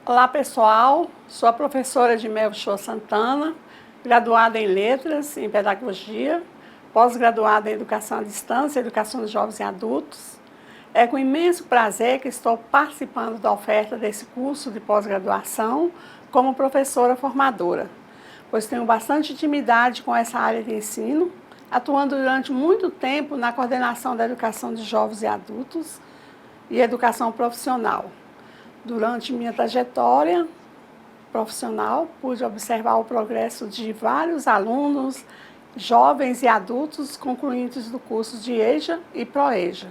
Olá pessoal, sou a professora de Melchor Santana, graduada em Letras, em Pedagogia, pós-graduada em Educação à Distância, Educação de Jovens e Adultos. É com imenso prazer que estou participando da oferta desse curso de pós-graduação como professora formadora, pois tenho bastante intimidade com essa área de ensino, atuando durante muito tempo na coordenação da Educação de Jovens e Adultos e Educação Profissional. Durante minha trajetória profissional, pude observar o progresso de vários alunos, jovens e adultos concluintes do curso de EJA e ProEJA.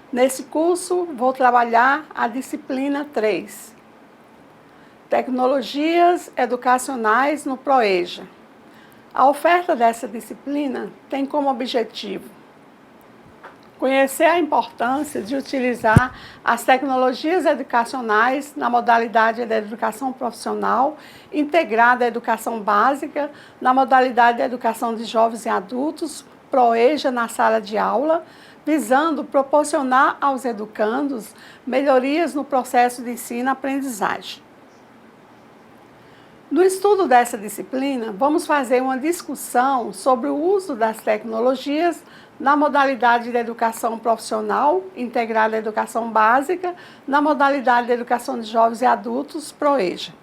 Nesse curso, vou trabalhar a disciplina 3, Tecnologias Educacionais no ProEJA. A oferta dessa disciplina tem como objetivo conhecer a importância de utilizar as tecnologias educacionais na modalidade da educação profissional, integrada à educação básica, na modalidade da educação de jovens e adultos, ProEJA na sala de aula, visando proporcionar aos educandos melhorias no processo de ensino-aprendizagem. No estudo dessa disciplina, vamos fazer uma discussão sobre o uso das tecnologias na modalidade da educação profissional, integrada à educação básica, na modalidade da educação de jovens e adultos, ProEJA.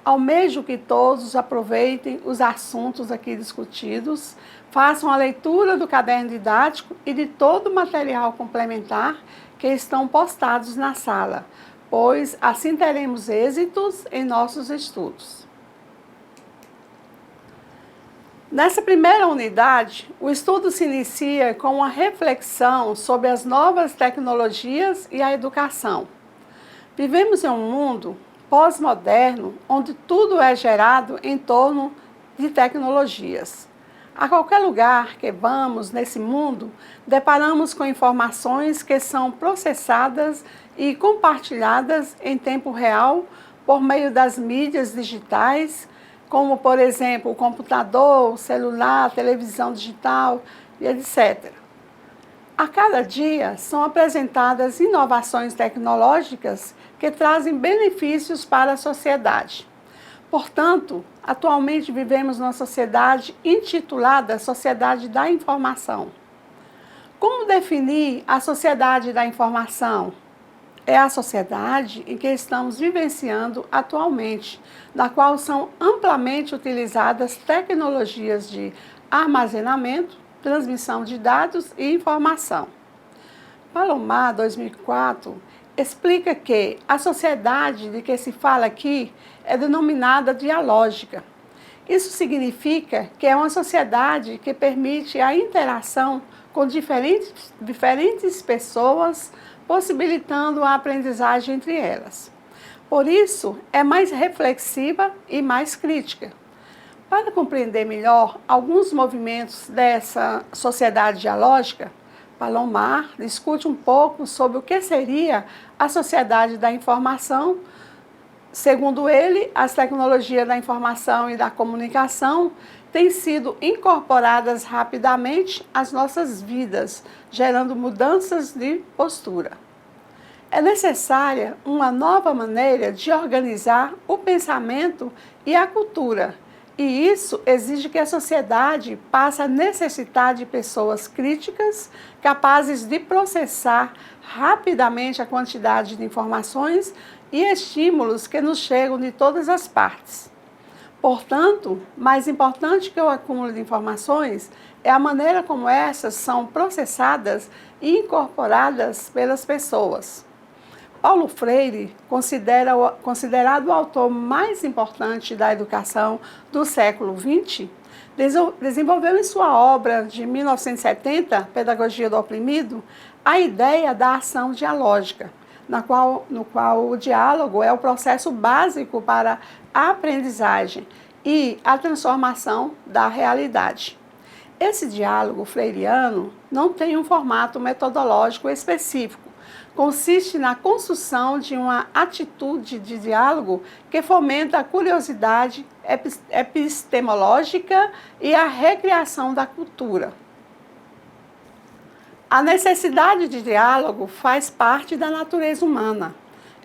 Almejo que todos aproveitem os assuntos aqui discutidos, façam a leitura do caderno didático e de todo o material complementar que estão postados na sala, pois assim teremos êxitos em nossos estudos. Nessa primeira unidade, o estudo se inicia com uma reflexão sobre as novas tecnologias e a educação. Vivemos em um mundo pós-moderno, onde tudo é gerado em torno de tecnologias. A qualquer lugar que vamos nesse mundo, deparamos com informações que são processadas e compartilhadas em tempo real por meio das mídias digitais, como, por exemplo, o computador, o celular, a televisão digital e etc. A cada dia são apresentadas inovações tecnológicas que trazem benefícios para a sociedade. Portanto, atualmente vivemos numa sociedade intitulada Sociedade da Informação. Como definir a sociedade da informação? É a sociedade em que estamos vivenciando atualmente, na qual são amplamente utilizadas tecnologias de armazenamento, transmissão de dados e informação. Palomar, 2004, explica que a sociedade de que se fala aqui é denominada dialógica. Isso significa que é uma sociedade que permite a interação com diferentes pessoas, possibilitando a aprendizagem entre elas. Por isso, é mais reflexiva e mais crítica. Para compreender melhor alguns movimentos dessa sociedade dialógica, Palomar discute um pouco sobre o que seria a sociedade da informação. Segundo ele, as tecnologias da informação e da comunicação têm sido incorporadas rapidamente às nossas vidas, gerando mudanças de postura. É necessária uma nova maneira de organizar o pensamento e a cultura, e isso exige que a sociedade passe a necessitar de pessoas críticas, capazes de processar rapidamente a quantidade de informações e estímulos que nos chegam de todas as partes. Portanto, mais importante que o acúmulo de informações é a maneira como essas são processadas e incorporadas pelas pessoas. Paulo Freire, considerado o autor mais importante da educação do século XX, desenvolveu em sua obra de 1970, Pedagogia do Oprimido, a ideia da ação dialógica, no qual o diálogo é o processo básico para a aprendizagem e a transformação da realidade. Esse diálogo freiriano não tem um formato metodológico específico. Consiste na construção de uma atitude de diálogo que fomenta a curiosidade epistemológica e a recriação da cultura. A necessidade de diálogo faz parte da natureza humana.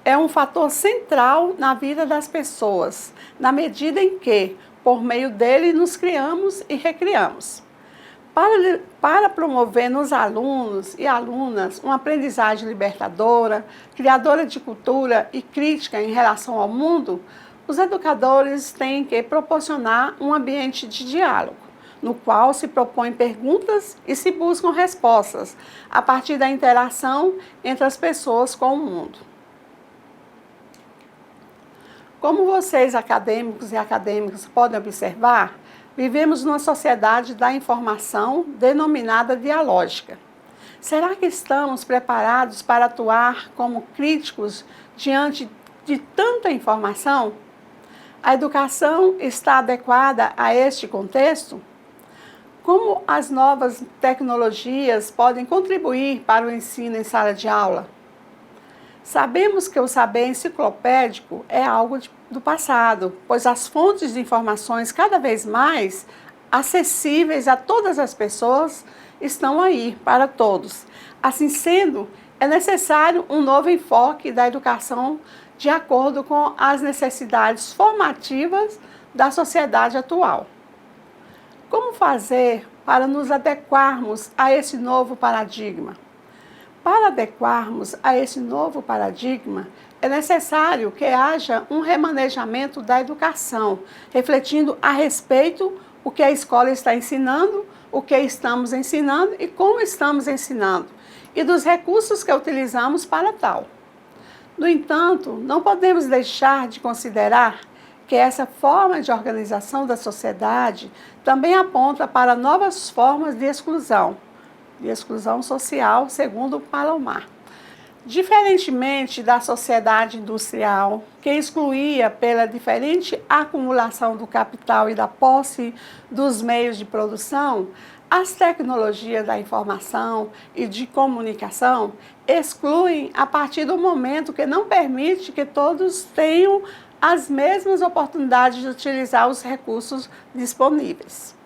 é um fator central na vida das pessoas, na medida em que, por meio dele, nos criamos e recriamos. Para promover nos alunos e alunas uma aprendizagem libertadora, criadora de cultura e crítica em relação ao mundo, os educadores têm que proporcionar um ambiente de diálogo, no qual se propõem perguntas e se buscam respostas, a partir da interação entre as pessoas com o mundo. Como vocês, acadêmicos e acadêmicas, podem observar, vivemos numa sociedade da informação denominada dialógica. Será que estamos preparados para atuar como críticos diante de tanta informação? A educação está adequada a este contexto? Como as novas tecnologias podem contribuir para o ensino em sala de aula? Sabemos que o saber enciclopédico é algo do passado, pois as fontes de informações cada vez mais acessíveis a todas as pessoas estão aí para todos. Assim sendo, é necessário um novo enfoque da educação de acordo com as necessidades formativas da sociedade atual. Como fazer para nos adequarmos a esse novo paradigma? Para adequarmos a esse novo paradigma, é necessário que haja um remanejamento da educação, refletindo a respeito o que a escola está ensinando, o que estamos ensinando e como estamos ensinando, e dos recursos que utilizamos para tal. No entanto, não podemos deixar de considerar que essa forma de organização da sociedade também aponta para novas formas de exclusão social, segundo Palomar. Diferentemente da sociedade industrial, que excluía pela diferente acumulação do capital e da posse dos meios de produção, as tecnologias da informação e de comunicação excluem a partir do momento que não permite que todos tenham as mesmas oportunidades de utilizar os recursos disponíveis.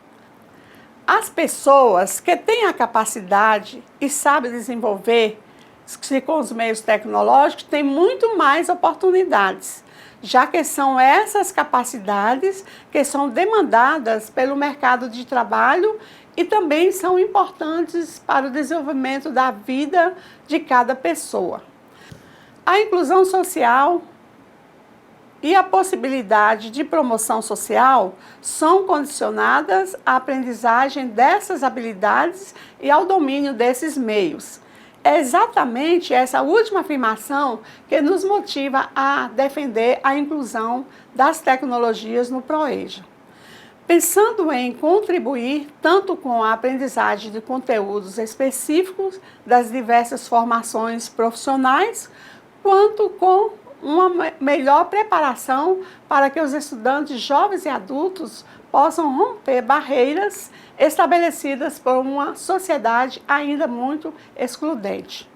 As pessoas que têm a capacidade e sabem desenvolver-se com os meios tecnológicos têm muito mais oportunidades, já que são essas capacidades que são demandadas pelo mercado de trabalho e também são importantes para o desenvolvimento da vida de cada pessoa. A inclusão social e a possibilidade de promoção social são condicionadas à aprendizagem dessas habilidades e ao domínio desses meios. É exatamente essa última afirmação que nos motiva a defender a inclusão das tecnologias no ProEja. Pensando em contribuir tanto com a aprendizagem de conteúdos específicos das diversas formações profissionais, quanto com uma melhor preparação para que os estudantes jovens e adultos possam romper barreiras estabelecidas por uma sociedade ainda muito excludente.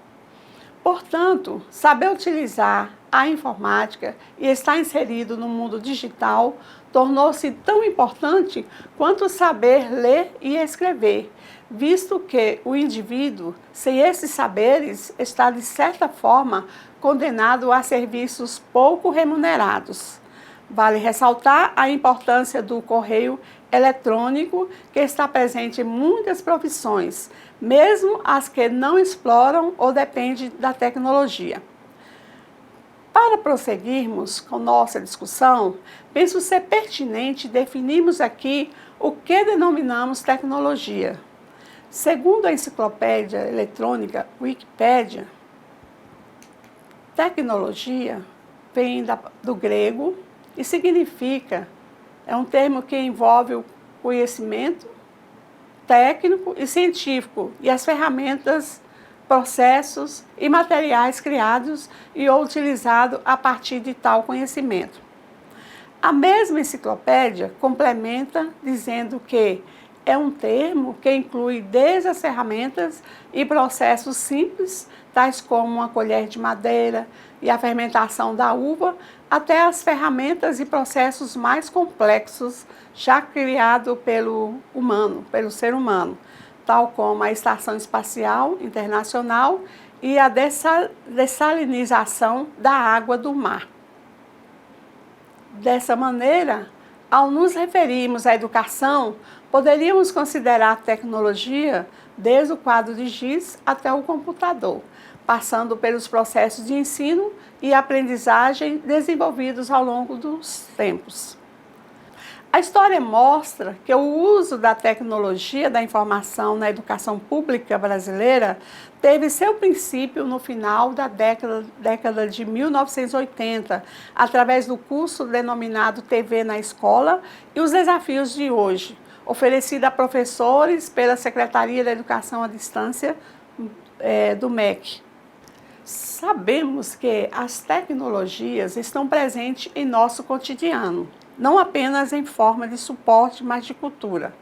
Portanto, saber utilizar a informática e estar inserido no mundo digital tornou-se tão importante quanto saber ler e escrever, visto que o indivíduo, sem esses saberes, está, de certa forma, condenado a serviços pouco remunerados. Vale ressaltar a importância do correio eletrônico, que está presente em muitas profissões, mesmo as que não exploram ou dependem da tecnologia. Para prosseguirmos com nossa discussão, penso ser pertinente definirmos aqui o que denominamos tecnologia. Segundo a enciclopédia eletrônica Wikipédia, tecnologia vem do grego e significa, é um termo que envolve o conhecimento técnico e científico e as ferramentas, processos e materiais criados e ou utilizados a partir de tal conhecimento. A mesma enciclopédia complementa dizendo que é um termo que inclui desde as ferramentas e processos simples, tais como uma colher de madeira e a fermentação da uva, até as ferramentas e processos mais complexos já criados pelo ser humano, tal como a Estação Espacial Internacional e a dessalinização da água do mar. Dessa maneira, ao nos referirmos à educação, poderíamos considerar a tecnologia desde o quadro de giz até o computador, passando pelos processos de ensino e aprendizagem desenvolvidos ao longo dos tempos. A história mostra que o uso da tecnologia da informação na educação pública brasileira teve seu princípio no final da década de 1980, através do curso denominado TV na Escola e os Desafios de Hoje, oferecido a professores pela Secretaria da Educação à Distância do MEC. Sabemos que as tecnologias estão presentes em nosso cotidiano, não apenas em forma de suporte, mas de cultura.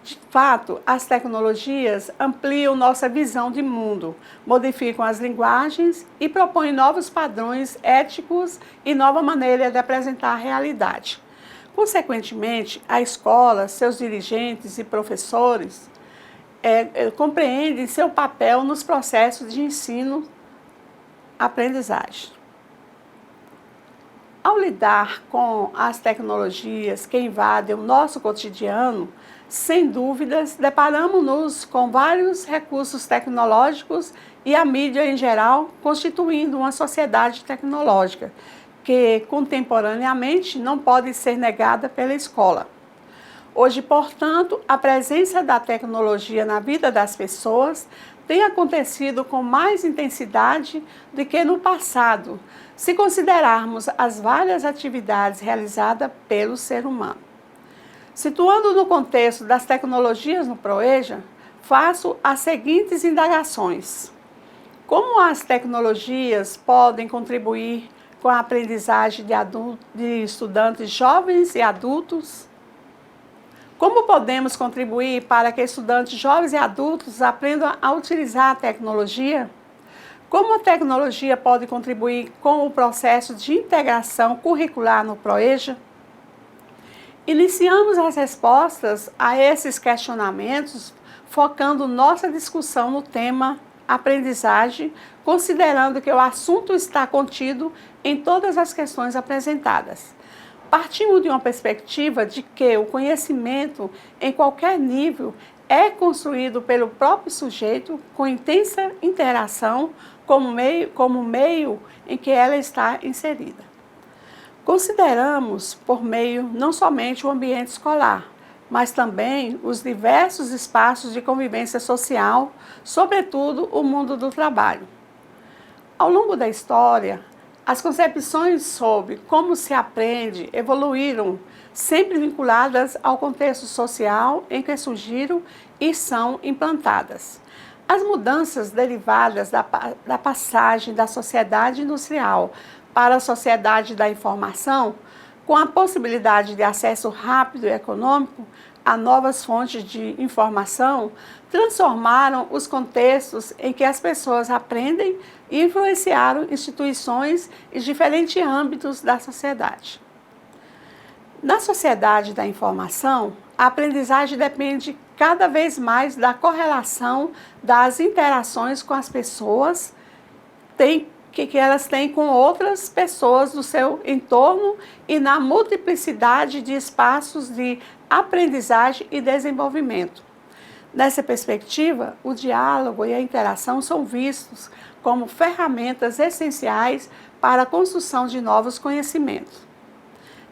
De fato, as tecnologias ampliam nossa visão de mundo, modificam as linguagens e propõem novos padrões éticos e nova maneira de apresentar a realidade. Consequentemente, a escola, seus dirigentes e professores compreendem seu papel nos processos de ensino-aprendizagem. Ao lidar com as tecnologias que invadem o nosso cotidiano, sem dúvidas, deparamos-nos com vários recursos tecnológicos e a mídia em geral, constituindo uma sociedade tecnológica, que contemporaneamente não pode ser negada pela escola. Hoje, portanto, a presença da tecnologia na vida das pessoas tem acontecido com mais intensidade do que no passado, se considerarmos as várias atividades realizadas pelo ser humano. Situando no contexto das tecnologias no ProEja, faço as seguintes indagações. Como as tecnologias podem contribuir com a aprendizagem de estudantes jovens e adultos? Como podemos contribuir para que estudantes jovens e adultos aprendam a utilizar a tecnologia? Como a tecnologia pode contribuir com o processo de integração curricular no ProEja? Iniciamos as respostas a esses questionamentos focando nossa discussão no tema aprendizagem, considerando que o assunto está contido em todas as questões apresentadas. Partimos de uma perspectiva de que o conhecimento, em qualquer nível, é construído pelo próprio sujeito com intensa interação como meio em que ela está inserida. Consideramos por meio não somente o ambiente escolar, mas também os diversos espaços de convivência social, sobretudo o mundo do trabalho. Ao longo da história, as concepções sobre como se aprende evoluíram, sempre vinculadas ao contexto social em que surgiram e são implantadas. As mudanças derivadas da passagem da sociedade industrial para a sociedade da informação, com a possibilidade de acesso rápido e econômico a novas fontes de informação, transformaram os contextos em que as pessoas aprendem e influenciaram instituições e diferentes âmbitos da sociedade. Na sociedade da informação, a aprendizagem depende cada vez mais da correlação das interações com as pessoas que elas têm com outras pessoas do seu entorno e na multiplicidade de espaços de aprendizagem e desenvolvimento. Nessa perspectiva, o diálogo e a interação são vistos como ferramentas essenciais para a construção de novos conhecimentos.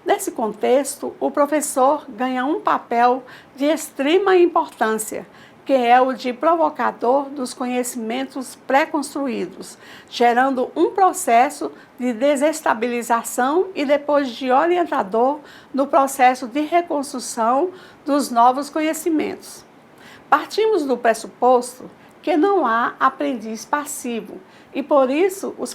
Nesse contexto, o professor ganha um papel de extrema importância, que é o de provocador dos conhecimentos pré-construídos, gerando um processo de desestabilização e depois de orientador no processo de reconstrução dos novos conhecimentos. Partimos do pressuposto que não há aprendiz passivo e, por isso, os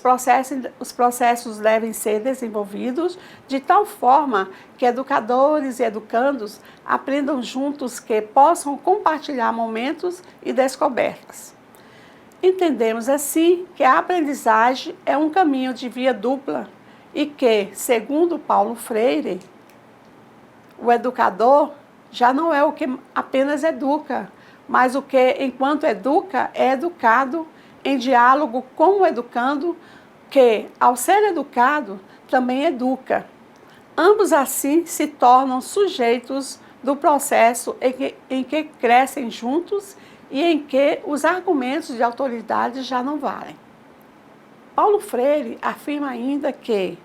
processos devem ser desenvolvidos de tal forma que educadores e educandos aprendam juntos, que possam compartilhar momentos e descobertas. Entendemos assim que a aprendizagem é um caminho de via dupla e que, segundo Paulo Freire, o educador já não é o que apenas educa, mas o que, enquanto educa, é educado em diálogo com o educando, que, ao ser educado, também educa. Ambos, assim, se tornam sujeitos do processo em que crescem juntos e em que os argumentos de autoridade já não valem. Paulo Freire afirma ainda que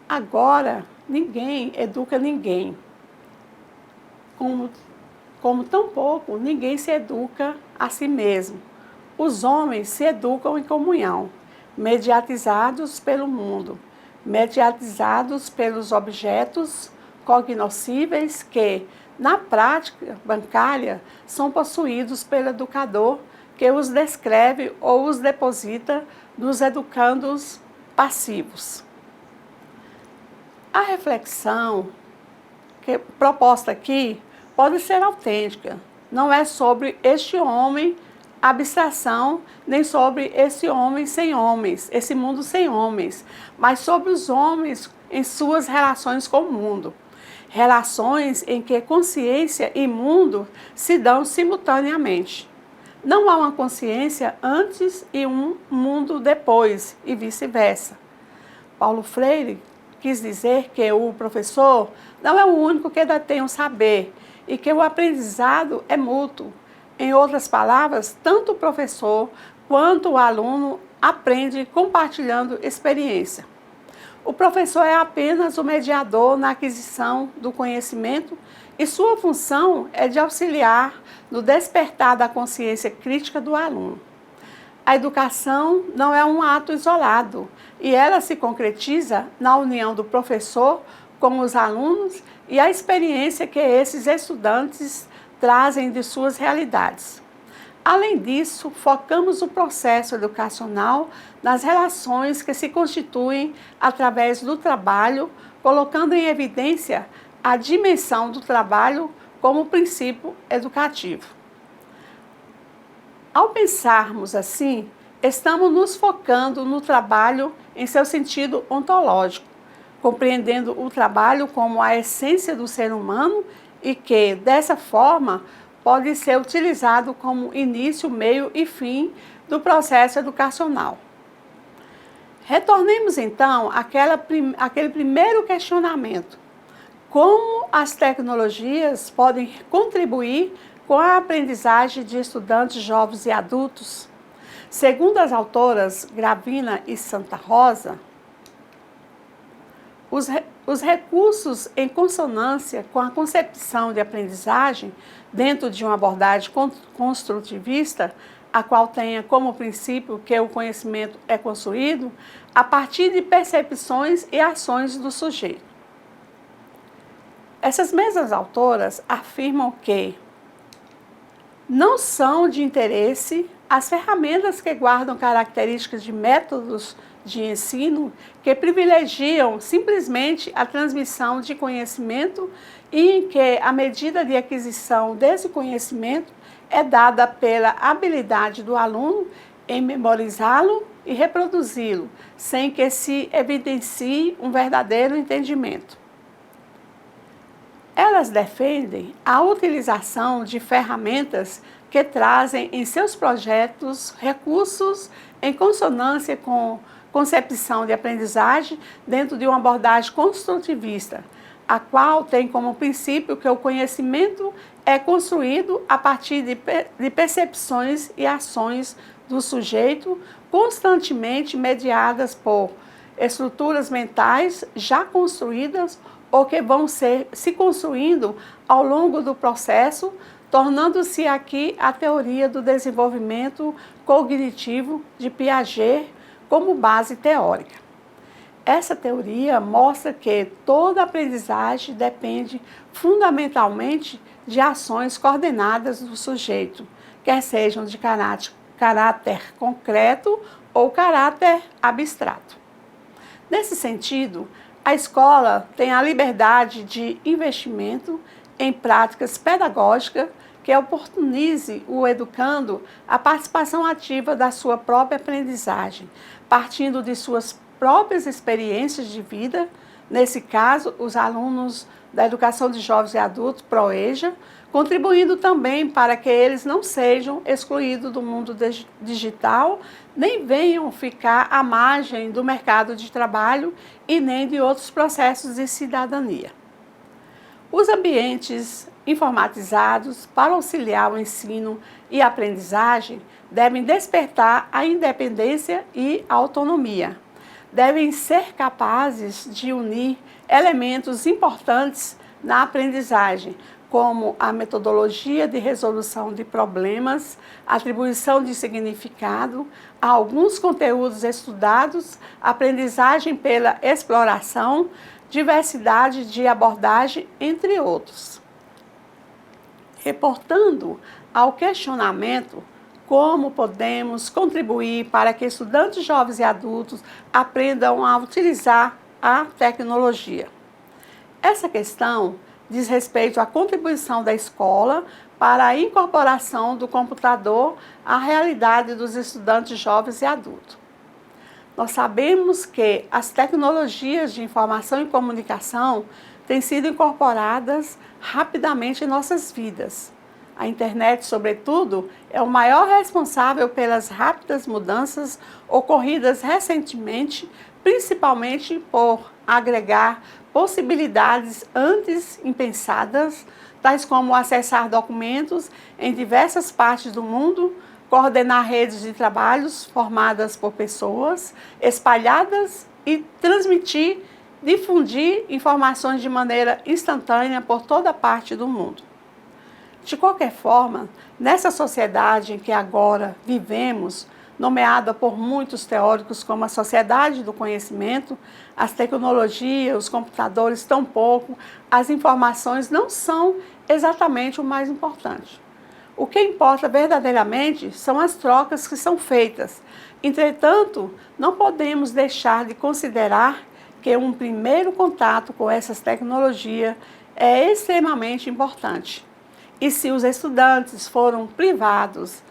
agora ninguém educa ninguém, como tampouco ninguém se educa a si mesmo. Os homens se educam em comunhão, mediatizados pelo mundo, mediatizados pelos objetos cognoscíveis que, na prática bancária, são possuídos pelo educador que os descreve ou os deposita nos educandos passivos. A reflexão proposta aqui pode ser autêntica, não é sobre este homem abstração, nem sobre esse homem sem homens, esse mundo sem homens, mas sobre os homens em suas relações com o mundo. Relações em que consciência e mundo se dão simultaneamente. Não há uma consciência antes e um mundo depois, e vice-versa. Paulo Freire quis dizer que o professor não é o único que detém o saber e que o aprendizado é mútuo. Em outras palavras, tanto o professor quanto o aluno aprende compartilhando experiência. O professor é apenas o mediador na aquisição do conhecimento e sua função é de auxiliar no despertar da consciência crítica do aluno. A educação não é um ato isolado e ela se concretiza na união do professor com os alunos e a experiência que esses estudantes trazem de suas realidades. Além disso, focamos o processo educacional nas relações que se constituem através do trabalho, colocando em evidência a dimensão do trabalho como princípio educativo. Ao pensarmos assim, estamos nos focando no trabalho em seu sentido ontológico, compreendendo o trabalho como a essência do ser humano e que, dessa forma, pode ser utilizado como início, meio e fim do processo educacional. Retornemos então àquele primeiro questionamento. Como as tecnologias podem contribuir com a aprendizagem de estudantes jovens e adultos? Segundo as autoras Gravina e Santa Rosa, os recursos em consonância com a concepção de aprendizagem dentro de uma abordagem construtivista, a qual tenha como princípio que o conhecimento é construído a partir de percepções e ações do sujeito. Essas mesmas autoras afirmam que não são de interesse as ferramentas que guardam características de métodos de ensino que privilegiam simplesmente a transmissão de conhecimento e em que a medida de aquisição desse conhecimento é dada pela habilidade do aluno em memorizá-lo e reproduzi-lo, sem que se evidencie um verdadeiro entendimento. Elas defendem a utilização de ferramentas que trazem em seus projetos recursos em consonância com concepção de aprendizagem dentro de uma abordagem construtivista, a qual tem como princípio que o conhecimento é construído a partir de percepções e ações do sujeito constantemente mediadas por estruturas mentais já construídas ou que vão se construindo ao longo do processo, tornando-se aqui a teoria do desenvolvimento cognitivo de Piaget como base teórica. Essa teoria mostra que toda aprendizagem depende fundamentalmente de ações coordenadas do sujeito, quer sejam de caráter concreto ou caráter abstrato. Nesse sentido, a escola tem a liberdade de investimento em práticas pedagógicas que oportunize o educando a participação ativa da sua própria aprendizagem, partindo de suas próprias experiências de vida, Nesse caso, os alunos da Educação de Jovens e Adultos, ProEja, contribuindo também para que eles não sejam excluídos do mundo digital, nem venham ficar à margem do mercado de trabalho e nem de outros processos de cidadania. Os ambientes informatizados para auxiliar o ensino e aprendizagem devem despertar a independência e a autonomia. Devem ser capazes de unir elementos importantes na aprendizagem, como a metodologia de resolução de problemas, atribuição de significado a alguns conteúdos estudados, aprendizagem pela exploração, diversidade de abordagem, entre outros. Reportando ao questionamento como podemos contribuir para que estudantes jovens e adultos aprendam a utilizar a tecnologia. Essa questão diz respeito à contribuição da escola para a incorporação do computador à realidade dos estudantes jovens e adultos. Nós sabemos que as tecnologias de informação e comunicação têm sido incorporadas rapidamente em nossas vidas. A internet, sobretudo, é o maior responsável pelas rápidas mudanças ocorridas recentemente, principalmente por agregar possibilidades antes impensadas, tais como acessar documentos em diversas partes do mundo, coordenar redes de trabalhos formadas por pessoas espalhadas e transmitir, difundir informações de maneira instantânea por toda parte do mundo. De qualquer forma, nessa sociedade em que agora vivemos, nomeada por muitos teóricos como a sociedade do conhecimento, as tecnologias, os computadores, tampouco, as informações não são exatamente o mais importante. O que importa verdadeiramente são as trocas que são feitas. Entretanto, não podemos deixar de considerar que um primeiro contato com essas tecnologias é extremamente importante. E se os estudantes foram privados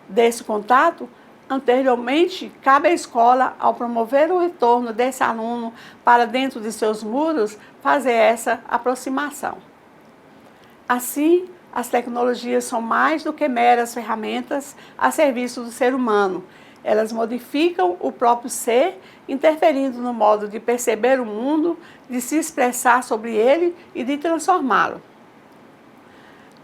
desse contato, anteriormente, cabe à escola, ao promover o retorno desse aluno para dentro de seus muros, fazer essa aproximação. Assim, as tecnologias são mais do que meras ferramentas a serviço do ser humano. Elas modificam o próprio ser, interferindo no modo de perceber o mundo, de se expressar sobre ele e de transformá-lo.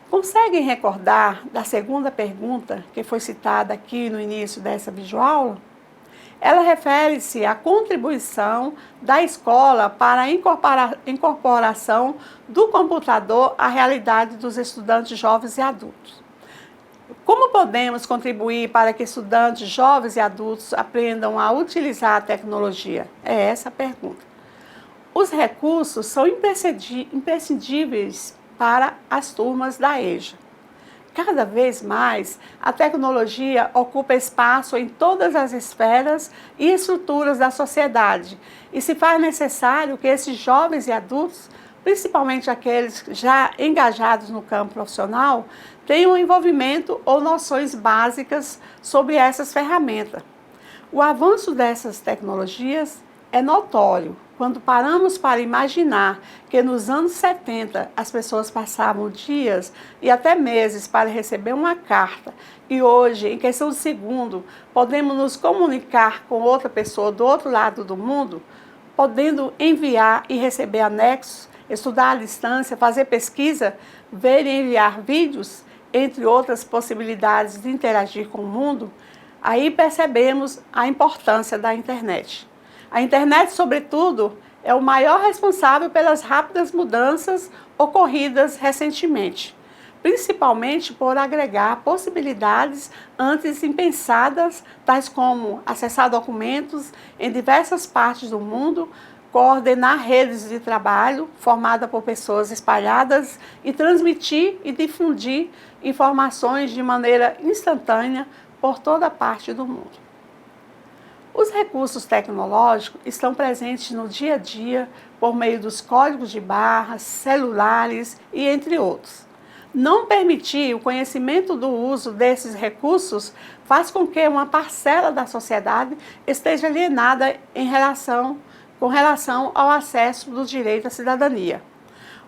Conseguem recordar da segunda pergunta que foi citada aqui no início dessa videoaula? Ela refere-se à contribuição da escola para a incorporação do computador à realidade dos estudantes jovens e adultos. Como podemos contribuir para que estudantes jovens e adultos aprendam a utilizar a tecnologia? É essa a pergunta. Os recursos são imprescindíveis para as turmas da EJA. Cada vez mais, a tecnologia ocupa espaço em todas as esferas e estruturas da sociedade e se faz necessário que esses jovens e adultos, principalmente aqueles já engajados no campo profissional, tenham envolvimento ou noções básicas sobre essas ferramentas. O avanço dessas tecnologias é notório quando paramos para imaginar que nos anos 70 as pessoas passavam dias e até meses para receber uma carta e hoje, em questão de segundo, podemos nos comunicar com outra pessoa do outro lado do mundo, podendo enviar e receber anexos, estudar à distância, fazer pesquisa, ver e enviar vídeos, entre outras possibilidades de interagir com o mundo, aí percebemos a importância da internet. A internet, sobretudo, é o maior responsável pelas rápidas mudanças ocorridas recentemente, principalmente por agregar possibilidades antes impensadas, tais como acessar documentos em diversas partes do mundo, coordenar redes de trabalho formadas por pessoas espalhadas e transmitir e difundir informações de maneira instantânea por toda parte do mundo. Os recursos tecnológicos estão presentes no dia a dia por meio dos códigos de barras, celulares e entre outros. Não permitir o conhecimento do uso desses recursos faz com que uma parcela da sociedade esteja alienada em relação com relação ao acesso do direito à cidadania.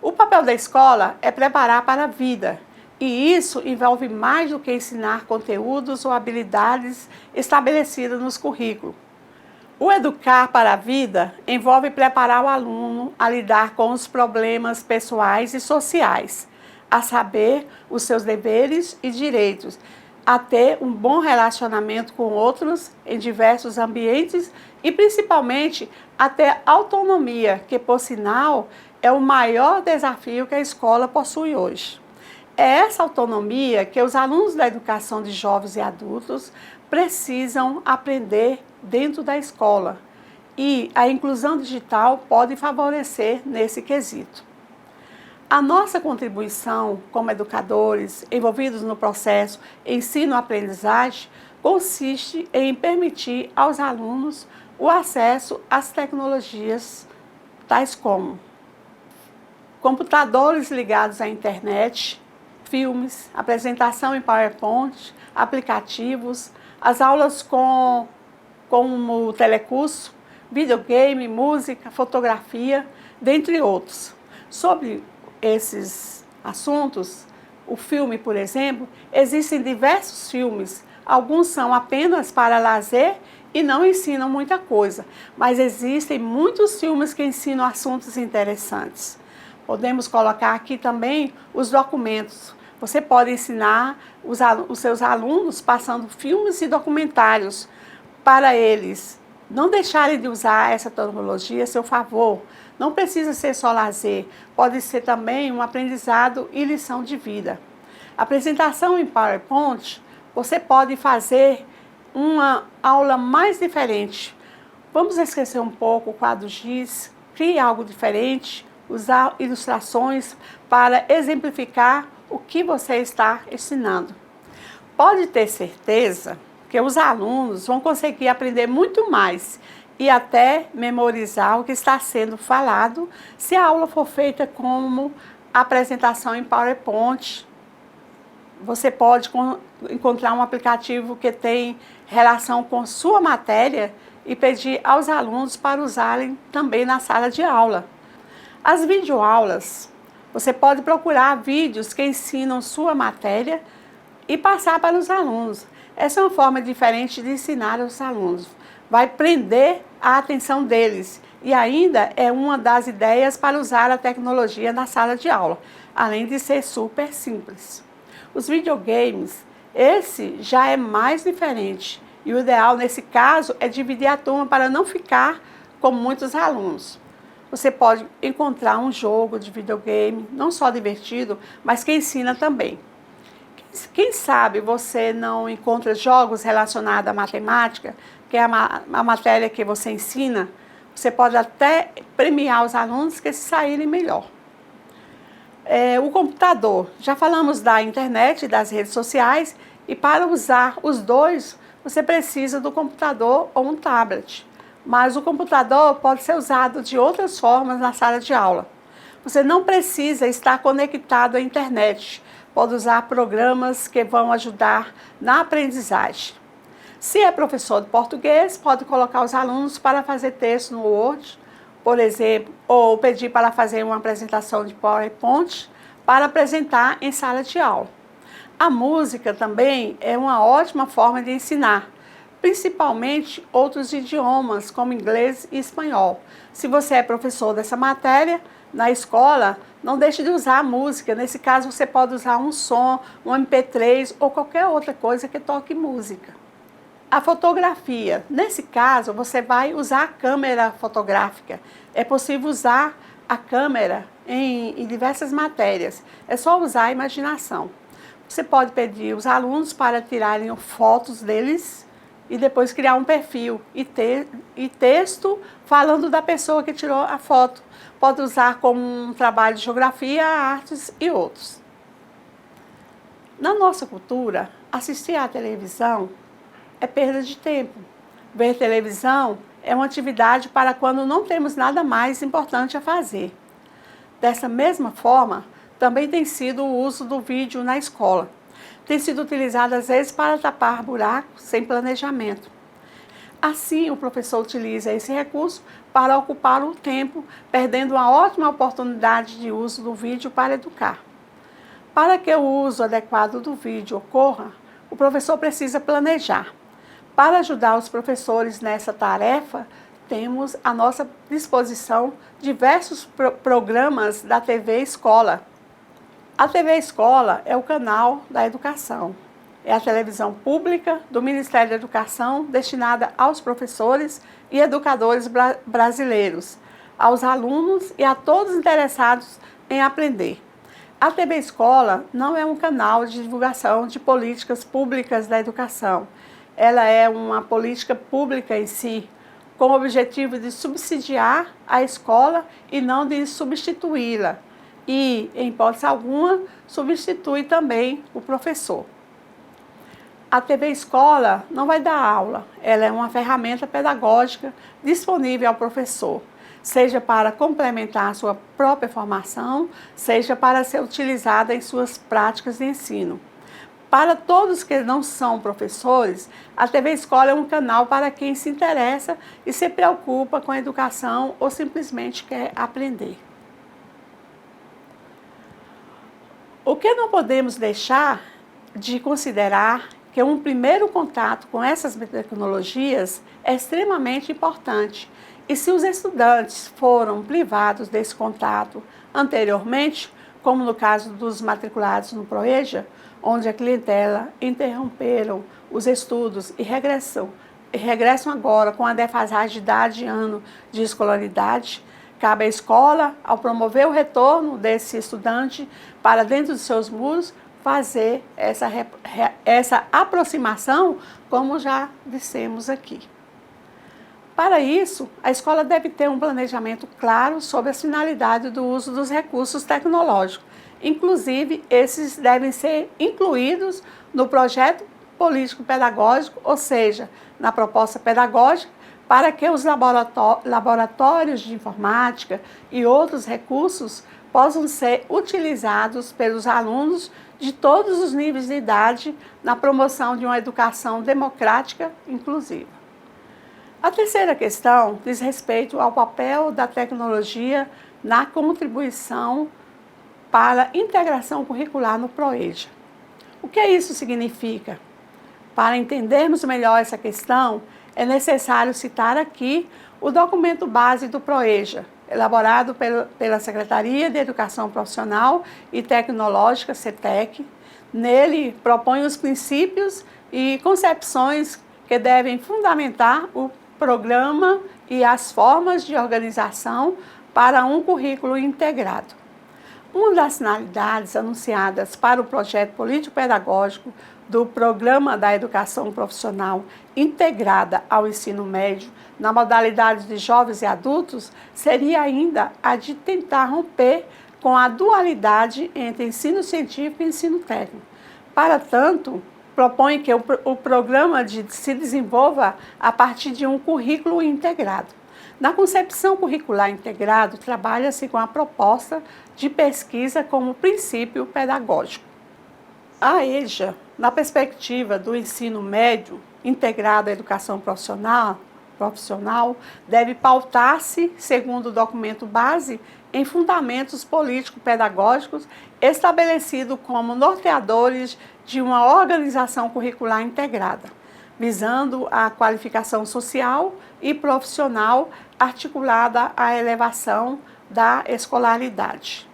O papel da escola é preparar para a vida, e isso envolve mais do que ensinar conteúdos ou habilidades estabelecidas nos currículos. O educar para a vida envolve preparar o aluno a lidar com os problemas pessoais e sociais, a saber os seus deveres e direitos, a ter um bom relacionamento com outros em diversos ambientes e principalmente a ter autonomia, que por sinal é o maior desafio que a escola possui hoje. É essa autonomia que os alunos da educação de jovens e adultos precisam aprender dentro da escola, e a inclusão digital pode favorecer nesse quesito. A nossa contribuição como educadores envolvidos no processo ensino-aprendizagem consiste em permitir aos alunos o acesso às tecnologias tais como computadores ligados à internet, filmes, apresentação em PowerPoint, aplicativos, as aulas como o telecurso, videogame, música, fotografia, dentre outros. Sobre esses assuntos, o filme, por exemplo, existem diversos filmes. Alguns são apenas para lazer e não ensinam muita coisa, mas existem muitos filmes que ensinam assuntos interessantes. Podemos colocar aqui também os documentos. Você pode ensinar os seus alunos passando filmes e documentários para eles não deixarem de usar essa tecnologia a seu favor. Não precisa ser só lazer, pode ser também um aprendizado e lição de vida. Apresentação em PowerPoint, você pode fazer uma aula mais diferente. Vamos esquecer um pouco o quadro giz, crie algo diferente, usar ilustrações para exemplificar o que você está ensinando. Pode ter certeza que os alunos vão conseguir aprender muito mais e até memorizar o que está sendo falado se a aula for feita como apresentação em PowerPoint. Você pode encontrar um aplicativo que tem relação com sua matéria e pedir aos alunos para usarem também na sala de aula. As videoaulas, você pode procurar vídeos que ensinam sua matéria e passar para os alunos. Essa é uma forma diferente de ensinar aos alunos. Vai prender a atenção deles e ainda é uma das ideias para usar a tecnologia na sala de aula, além de ser super simples. Os videogames, esse já é mais diferente e o ideal nesse caso é dividir a turma para não ficar com muitos alunos. Você pode encontrar um jogo de videogame, não só divertido, mas que ensina também. Quem sabe você não encontra jogos relacionados à matemática, que é a matéria que você ensina, você pode até premiar os alunos que se saírem melhor. O computador, já falamos da internet e das redes sociais, e para usar os dois, você precisa do computador ou um tablet. Mas o computador pode ser usado de outras formas na sala de aula. Você não precisa estar conectado à internet. Pode usar programas que vão ajudar na aprendizagem. Se é professor de português, pode colocar os alunos para fazer texto no Word, por exemplo, ou pedir para fazer uma apresentação de PowerPoint para apresentar em sala de aula. A música também é uma ótima forma de ensinar, principalmente outros idiomas, como inglês e espanhol. Se você é professor dessa matéria, na escola, não deixe de usar a música. Nesse caso, você pode usar um som, um MP3 ou qualquer outra coisa que toque música. A fotografia. Nesse caso, você vai usar a câmera fotográfica. É possível usar a câmera em diversas matérias. É só usar a imaginação. Você pode pedir os alunos para tirarem fotos deles e depois criar um perfil e texto falando da pessoa que tirou a foto. Pode usar como um trabalho de geografia, artes e outros. Na nossa cultura, assistir à televisão é perda de tempo. Ver televisão é uma atividade para quando não temos nada mais importante a fazer. Dessa mesma forma, também tem sido o uso do vídeo na escola. Tem sido utilizado às vezes para tapar buracos sem planejamento. Assim, o professor utiliza esse recurso para ocupar o tempo, perdendo uma ótima oportunidade de uso do vídeo para educar. Para que o uso adequado do vídeo ocorra, o professor precisa planejar. Para ajudar os professores nessa tarefa, temos à nossa disposição diversos programas da TV Escola. A TV Escola é o canal da educação. É a televisão pública do Ministério da Educação destinada aos professores e educadores brasileiros, aos alunos e a todos interessados em aprender. A TV Escola não é um canal de divulgação de políticas públicas da educação. Ela é uma política pública em si, com o objetivo de subsidiar a escola e não de substituí-la. E, em hipótese alguma, substitui também o professor. A TV Escola não vai dar aula, ela é uma ferramenta pedagógica disponível ao professor, seja para complementar a sua própria formação, seja para ser utilizada em suas práticas de ensino. Para todos que não são professores, a TV Escola é um canal para quem se interessa e se preocupa com a educação ou simplesmente quer aprender. O que não podemos deixar de considerar que um primeiro contato com essas tecnologias é extremamente importante. E se os estudantes foram privados desse contato anteriormente, como no caso dos matriculados no ProEja, onde a clientela interromperam os estudos e regressam agora com a defasagem de idade e ano de escolaridade, cabe à escola, ao promover o retorno desse estudante para dentro dos seus muros, fazer essa aproximação, como já dissemos aqui. Para isso, a escola deve ter um planejamento claro sobre as finalidades do uso dos recursos tecnológicos. Inclusive, esses devem ser incluídos no projeto político-pedagógico, ou seja, na proposta pedagógica, para que os laboratórios de informática e outros recursos possam ser utilizados pelos alunos de todos os níveis de idade na promoção de uma educação democrática inclusiva. A terceira questão diz respeito ao papel da tecnologia na contribuição para a integração curricular no ProEja. O que isso significa? Para entendermos melhor essa questão, é necessário citar aqui o documento base do ProEja, elaborado pela Secretaria de Educação Profissional e Tecnológica, CETEC. Nele, propõe os princípios e concepções que devem fundamentar o programa e as formas de organização para um currículo integrado. Uma das finalidades anunciadas para o projeto político-pedagógico do Programa da Educação Profissional integrada ao ensino médio na modalidade de jovens e adultos seria ainda a de tentar romper com a dualidade entre ensino científico e ensino técnico. Para tanto, propõe que o programa se desenvolva a partir de um currículo integrado. Na concepção curricular integrado, trabalha-se com a proposta de pesquisa como princípio pedagógico. A EJA, na perspectiva do ensino médio integrado à educação profissional, deve pautar-se, segundo o documento base, em fundamentos político-pedagógicos estabelecidos como norteadores de uma organização curricular integrada, visando a qualificação social e profissional articulada à elevação da escolaridade.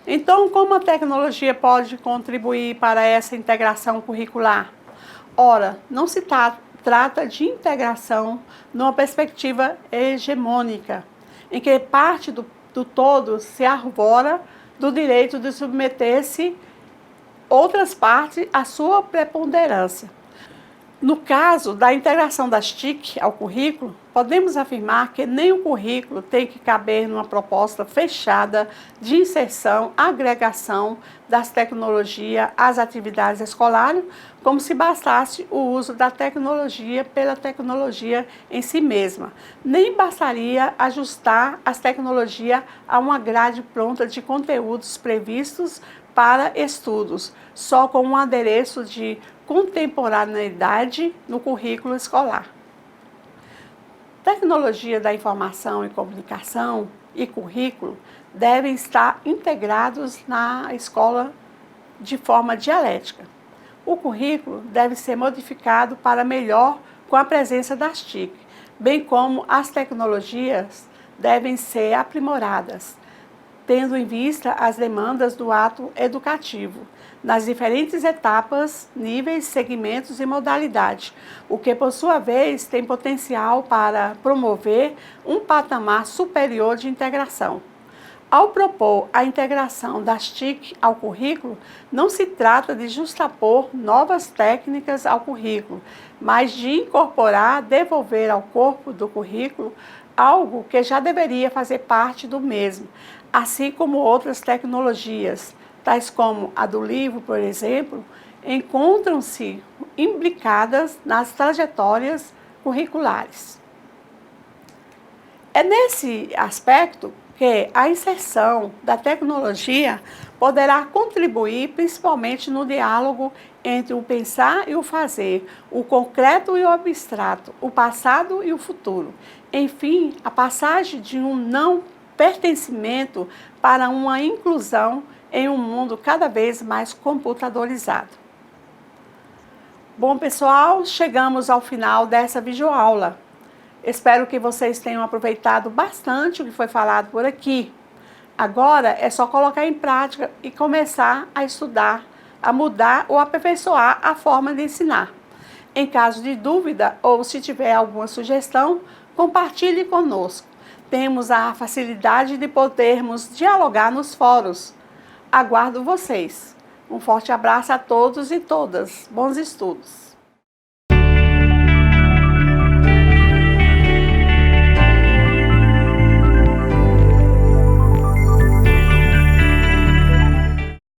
Então, como a tecnologia pode contribuir para essa integração curricular? Ora, não se trata de integração numa perspectiva hegemônica, em que parte do todo se arvora do direito de submeter-se outras partes à sua preponderância. No caso da integração das TIC ao currículo, podemos afirmar que nem o currículo tem que caber numa proposta fechada de inserção, agregação das tecnologias às atividades escolares, como se bastasse o uso da tecnologia pela tecnologia em si mesma. Nem bastaria ajustar as tecnologias a uma grade pronta de conteúdos previstos para estudos, só com um adereço de contemporaneidade no currículo escolar. Tecnologia da informação e comunicação e currículo devem estar integrados na escola de forma dialética. O currículo deve ser modificado para melhor com a presença das TIC, bem como as tecnologias devem ser aprimoradas, tendo em vista as demandas do ato educativo, nas diferentes etapas, níveis, segmentos e modalidades, o que, por sua vez, tem potencial para promover um patamar superior de integração. Ao propor a integração das TIC ao currículo, não se trata de justapor novas técnicas ao currículo, mas de incorporar, devolver ao corpo do currículo algo que já deveria fazer parte do mesmo, assim como outras tecnologias, tais como a do livro, por exemplo, encontram-se imbricadas nas trajetórias curriculares. É nesse aspecto que a inserção da tecnologia poderá contribuir principalmente no diálogo entre o pensar e o fazer, o concreto e o abstrato, o passado e o futuro. Enfim, a passagem de um não pertencimento para uma inclusão em um mundo cada vez mais computadorizado. Bom, pessoal, chegamos ao final dessa videoaula. Espero que vocês tenham aproveitado bastante o que foi falado por aqui. Agora é só colocar em prática e começar a estudar, a mudar ou aperfeiçoar a forma de ensinar. Em caso de dúvida ou se tiver alguma sugestão, compartilhe conosco. Temos a facilidade de podermos dialogar nos fóruns. Aguardo vocês. Um forte abraço a todos e todas. Bons estudos!